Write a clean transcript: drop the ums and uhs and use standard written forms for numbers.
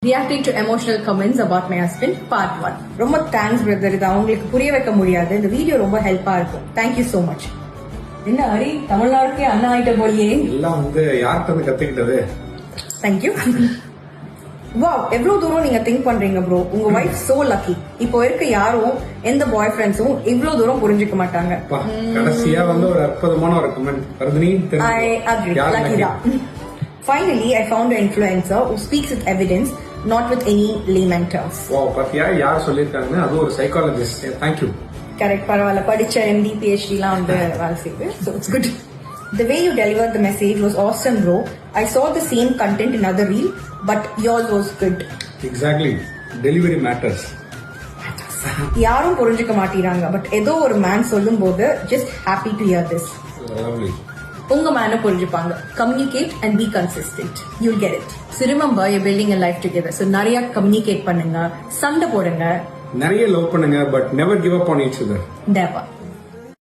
Reacting to emotional comments about my husband, part 1. ரொம்ப thanks brother, இது அவங்களுக்கு புரிய வைக்க முடியாது. இந்த வீடியோ ரொம்ப ஹெல்ப்பா இருக்கும். Thank you so much. என்ன ஹரி, தமிழ்நாட்டுக்கே அண்ணா ஆயிட்ட போலியே. எல்லாம் யார்கிட்ட கத்துக்கிட்டது. தேங்க்யூ. வாவ், எவ்வளவு தூரம் நீங்க திங்க் பண்றீங்க ப்ரோ. உங்க வைஃப் சோ லக்கி. இப்போ இருக்க யாரும் எந்த பாய் ஃப்ரெண்ட்ஸும் இவ்வளவு தூரம் புரிஞ்சுக்க மாட்டாங்க. கடைசியா ஒரு அற்புதமான ஒரு comment வருதுனி. I agree. Lucky da. Finally, I found an influencer who speaks with evidence, not with any layman terms. Wow, பாத்தியா யார் சொல்லிருக்காங்க? அது ஒரு சைக்காலஜிஸ்ட். Thank you. கரெக்ட், பரவாயில்ல. படிச்ச MD PhD எல்லாம் வேலை செய்யுது. So it's good. The way you delivered the message was awesome, bro. I saw the same content in other reel, but yours was good. Exactly. Delivery matters. யாரும் புரிஞ்சுக்க மாட்டீராங்க, but ஏதோ ஒரு man சொல்லும் போது just happy to hear this. Lovely. உங்க மேன புரிஞ்சுப்பாங்க. Communicate and be consistent. You'll get it. So remember, you're building a life together. So நிறைய communicate பண்ணுங்க, சண்டை போடுங்க, நிறைய லவ் பண்ணுங்க, but never give up on each other. Never.